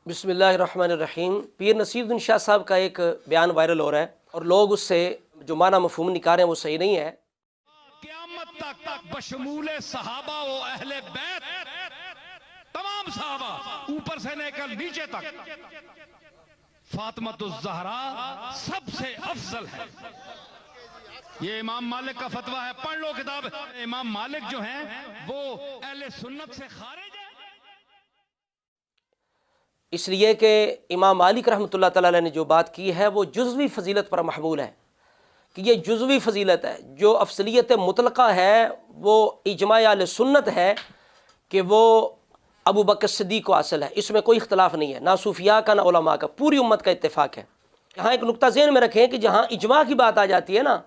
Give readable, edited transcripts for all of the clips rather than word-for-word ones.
بسم اللہ الرحمن الرحیم۔ پیر نصیرالدین شاہ صاحب کا ایک بیان وائرل ہو رہا ہے اور لوگ اس سے جو معنی مفہوم نکال رہے ہیں وہ صحیح نہیں ہے۔ قیامت تک بشمول صحابہ و اہل بیت، تمام صحابہ اوپر سے لے کر نیچے تک، فاطمہ الزہرا سب سے افضل ہے۔ یہ امام مالک کا فتویٰ ہے، پڑھ لو کتاب۔ امام مالک جو ہیں وہ اہل سنت سے خارج ہے، اس لیے کہ امام مالک رحمۃ اللہ تعالی علیہ نے جو بات کی ہے وہ جزوی فضیلت پر محمول ہے، کہ یہ جزوی فضیلت ہے۔ جو افضلیت مطلقہ ہے وہ اجماع اہل سنت ہے کہ وہ ابو بکر صدیق کو حاصل ہے، اس میں کوئی اختلاف نہیں ہے، نہ صوفیاء کا نہ علماء کا، پوری امت کا اتفاق ہے۔ یہاں ایک نقطہ ذہن میں رکھیں کہ جہاں اجماع کی بات آ جاتی ہے نا،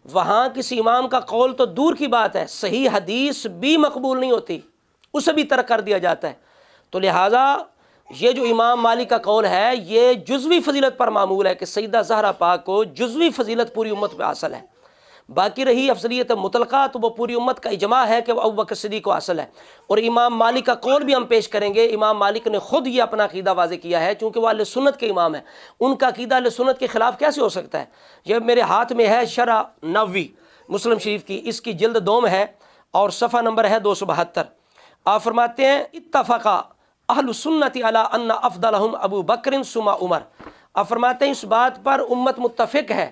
وہاں کسی امام کا قول تو دور کی بات ہے، صحیح حدیث بھی مقبول نہیں ہوتی، اسے بھی ترک کر دیا جاتا ہے۔ تو لہٰذا یہ جو امام مالک کا قول ہے یہ جزوی فضیلت پر معمول ہے کہ سیدہ زہرا پاک کو جزوی فضیلت پوری امت پہ حاصل ہے۔ باقی رہی افضلیت مطلقہ تو وہ پوری امت کا اجماع ہے کہ وہ ابو بکر صدیق کو حاصل ہے، اور امام مالک کا قول بھی ہم پیش کریں گے۔ امام مالک نے خود یہ اپنا عقیدہ واضح کیا ہے، چونکہ وہ اہل سنت کے امام ہیں، ان کا عقیدہ اہل سنت کے خلاف کیسے ہو سکتا ہے؟ یہ میرے ہاتھ میں ہے شرح نووی مسلم شریف کی، اس کی جلد دوم ہے اور صفحہ نمبر ہے 272۔ آپ فرماتے ہیں اتفقا اہل سنت علی ان افضلہم ابو بکر ثم عمر۔ آپ فرماتے ہیں اس بات پر امت متفق ہے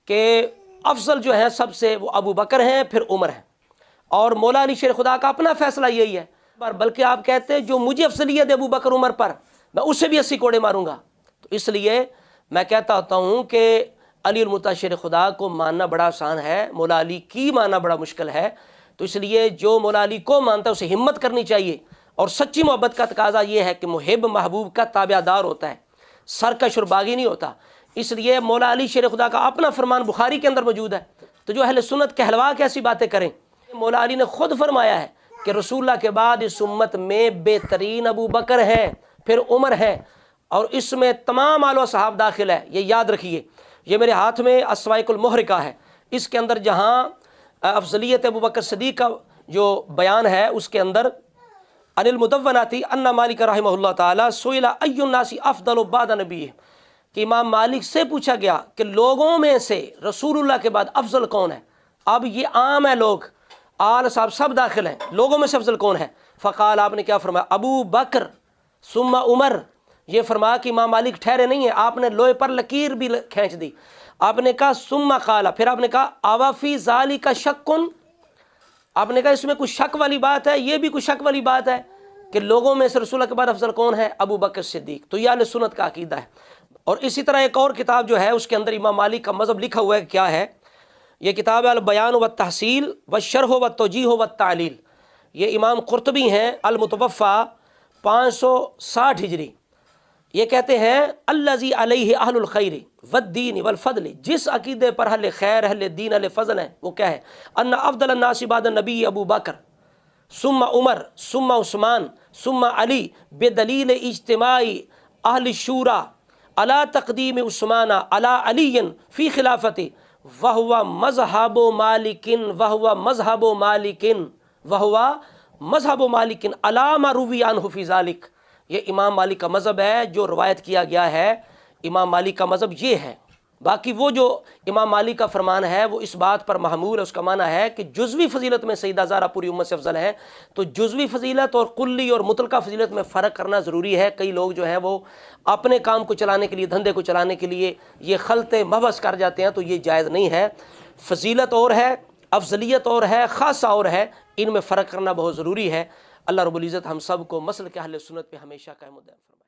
کہ افضل جو ہیں سب سے وہ ابو بکر ہیں، پھر عمر ہیں، اور مولا علی شیر خدا کا اپنا فیصلہ یہی ہے۔ بلکہ آپ کہتے ہیں جو مجھے افضلیت ہے ابو بکر عمر پر، میں اسے بھی 80 کوڑے ماروں گا۔ تو اس لیے میں کہتا ہوتا ہوں کہ علی المطاع شیر خدا کو ماننا بڑا آسان ہے، مولا علی کی ماننا بڑا مشکل ہے۔ تو اس لیے جو مولا علی کو مانتا ہے اسے ہمت کرنی چاہیے، اور سچی محبت کا تقاضا یہ ہے کہ محب محبوب کا تابع دار ہوتا ہے، سرکش اور باغی نہیں ہوتا۔ اس لیے مولا علی شیر خدا کا اپنا فرمان بخاری کے اندر موجود ہے۔ تو جو اہل سنت کہلوا کے ایسی باتیں کریں، مولا علی نے خود فرمایا ہے کہ رسول اللہ کے بعد اس امت میں بہترین ابو بکر ہیں، پھر عمر ہیں، اور اس میں تمام آل و صحاب داخل ہے۔ یہ یاد رکھیے، یہ میرے ہاتھ میں الصواعق المحرقہ ہے، اس کے اندر جہاں افضلیت ابو بکر صدیق کا جو بیان ہے اس کے اندر عن المدونات ان مالک رحمہ اللہ تعالی سئل ای الناس افضل بعد نبیہ، کہ امام مالک سے پوچھا گیا کہ لوگوں میں سے رسول اللہ کے بعد افضل کون ہے؟ اب یہ عام ہے، لوگ آل صاحب سب داخل ہیں، لوگوں میں سے افضل کون ہے؟ فقال، آپ نے کیا فرمایا؟ ابو بکر ثم عمر۔ یہ فرمایا کہ امام مالک ٹھہرے نہیں ہیں، آپ نے لوہے پر لکیر بھی کھینچ دی۔ آپ نے کہا ثم قال، پھر آپ نے کہا اوا فی ذالک شک، آپ نے کہا اس میں کچھ شک والی بات ہے؟ یہ بھی کچھ شک والی بات ہے کہ لوگوں میں سے رسول اللہ کے بعد افضل کون ہے؟ ابو بکر صدیق۔ تو یہ اہل سنت کا عقیدہ ہے۔ اور اسی طرح ایک اور کتاب جو ہے اس کے اندر امام مالک کا مذہب لکھا ہوا ہے، کیا ہے یہ کتاب ہے؟ البیان والتحصیل والشرح والتوجیہ والتعلیل۔ یہ امام قرطبی ہیں، المتوفی 560 ہجری۔ یہ کہتے ہیں الذی علیہ اہل الخیر والدین والفضل، جس عقیدے پر اہل خیر، اہل دین، اہل فضل ہیں، وہ کیا ہے؟ ان افضل الناس بعد النبی ابو بکر ثم عمر ثم عثمان ثم علی بدلیل اجتماع اہل الشورى علی تقدیم عثمان علی علی فی خلافت وہو مذہب مالک وہو مذہب مالک وہو مذہب مالک علی ما روی عنہ فی ذلک۔ یہ امام مالک کا مذہب ہے جو روایت کیا گیا ہے، امام مالک کا مذہب یہ ہے۔ باقی وہ جو امام مالک کا فرمان ہے وہ اس بات پر محمول ہے، اس کا معنی ہے کہ جزوی فضیلت میں سیدہ زہرا پوری امت سے افضل ہے۔ تو جزوی فضیلت اور کلی اور مطلقہ فضیلت میں فرق کرنا ضروری ہے۔ کئی لوگ جو ہیں وہ اپنے کام کو چلانے کے لیے، دھندے کو چلانے کے لیے یہ خلط محبس کر جاتے ہیں، تو یہ جائز نہیں ہے۔ فضیلت اور ہے، افضلیت اور ہے، خاصہ اور ہے، ان میں فرق کرنا بہت ضروری ہے۔ اللہ رب العزت ہم سب کو مسلک اہل سنت پہ ہمیشہ قائم و دائم فرمائے۔